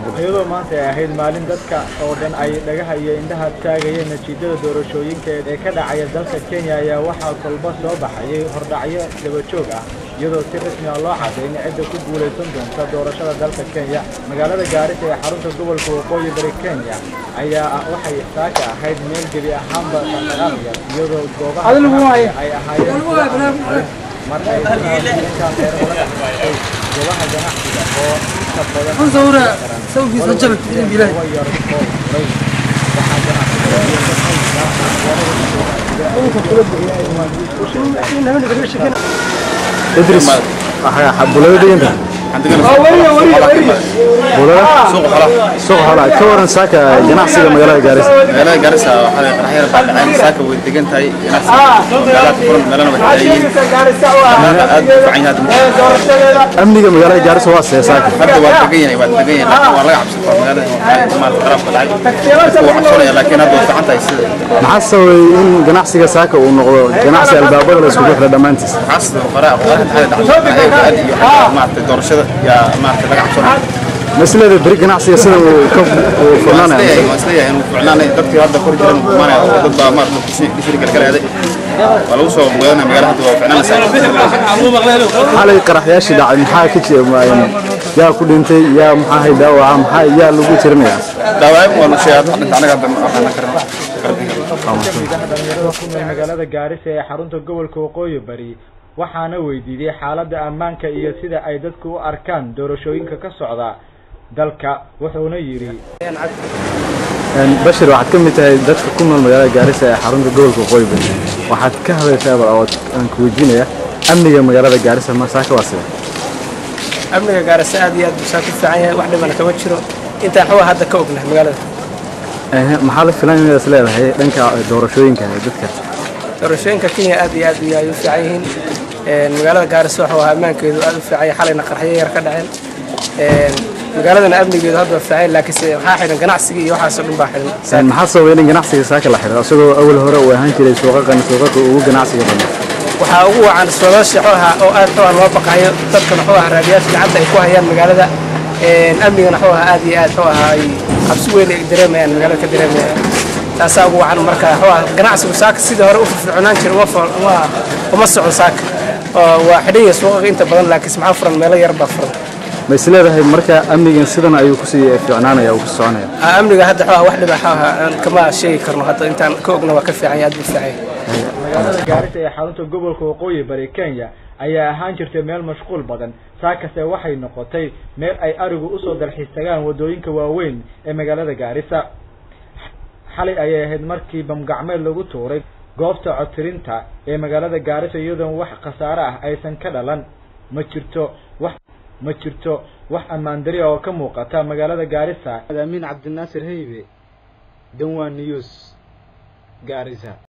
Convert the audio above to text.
iyadoo maanta ay ahayd maalin dadka oo dhan ay dhagaha iyo indhaha taagayeen natiijada doorashooyinka ee ka dhacaya dalka Kenya ayaa waxaa kolba soo baxay hordhacyo daba joog ah iyadoo si rasmi ah loo cadeeyay cidda ku guuleysan doonta doorashada dalka Kenya magaalada Garissa ee xarunta gobolka Waqooyi Bari Kenya ayaa waxay saaka ahayd meel gebi ahaanba dhaqaaqaya iyadoo goobaha ay ahaayeen marka ay goobaha ganacsiga oo صورة سوي سجلت بالله ادرس حبولة دي انت سوق حلا كورن ساكا جناحسي مقالة جارس مقالة جارس رح يرفع العين ساكا ودقنت هاي جناحسي مقالة كورن مقالة متعين عين هذا أمني مقالة جارس واسع ساكا هذا واتقين والله عبس مقالة مال طرف العين وعشرة لكن هذا وفعنت يصير محسوا إن جناحسي ساكا ونقول جناحسي الباب ولا سكوت في دمانتس حصل فراغ ما تدور شذا يا ما تبقى عشرة مثل بريق نعسي سنة وفنانة مسلية إنه فنانة دكتور هذا كل جرم ما أنا ضد ما بيشيل الكلام هذا ولو سو مقالنا مقالة هذا فنانة ساكت حالي قرح يا شدع محا كتير ما يعني يا كل أنت يا محا هي دواء محا يا لوجو ترميها دواء ولا شيء هذا أنا قاعد أنا كرنا magaalada Garissa ee xarunta gobolka Waqooyi Bari waxaana weydiiyay xaaladda ammaanka iyo sida ay dadku u arkaan doorashooyinka ka socda dalka wuxuuna yiri bashir waxaad ka mid tahay dadka ku nool magaalada Garissa ee xarunta gobolka Waqooyi Bari waxaad ka hadlaysaa oo aan ku weydiinaya amniga magaalada Garissa ma saaka waasay amniga Garissa aad iyo aad u saaka fiican yahay wax dhibana kama jiro inta xawa hadda ka ognahay magaalada maxaa la filayaa isleedahay dhanka doorashooyinka dadka doorashooyinka Kenya aad iyo aad u fiican yihiin magaalada Garissa waxa ammaankeedu aad u fiican yahay xalayna qarxyo yar ka dhaceen magaaladana amnigeedu hadda fiican laakiin waxa xiran ganacsiga iyo waxa soo dhan baa xiran maxaa sababay in ganacsiga saaka la xiro asagoo awal hore uu ahaan jiray suuqa ugu ganacsiga badan waxa ugu wacan soolasha oo aad loo baqayo dadka waxa raadiyaasha gacanta ay ku hayaan magaalada amnigana waxa aad iyo aad ay xabsi weyn ay dareemayaan magaalada ka dareemayaan taas ugu wacan marka waxa ganacsigu saaka sidii hore u firfircoonaan jiray uma socon saaka waa xidhiyo suuqa inta badan laakiin maxaa furan meel yar baa furan ma isleedahay marka amnigan sidan ayuu ku sii fiicnaanaya oo ku soconaya amniga hadda wax dhiba kama sheegi karno hadda intaan ka ogna waa ka fiican yahay aad u fiican magaalada Garissa ee xarunta gobolka Waqooyi Bari Kenya ayaa ahaan jirtay meel mashquul badan saakase waxay noqotay meel ay arigu u soo dalxiisagaan wadooyinka waaweyn ee magaalada Garissa xalay ayay ahayd markii bamgacmeed lagu tuuray goobta codtirinta ee magaalada Garissa iyadoo wax khasaare ah aysan ka dhalan ma jirto wax ammaan dari oo ka muuqata magaalada Garissa Amiin Cabdinaasir Haybe Danwan News Garissa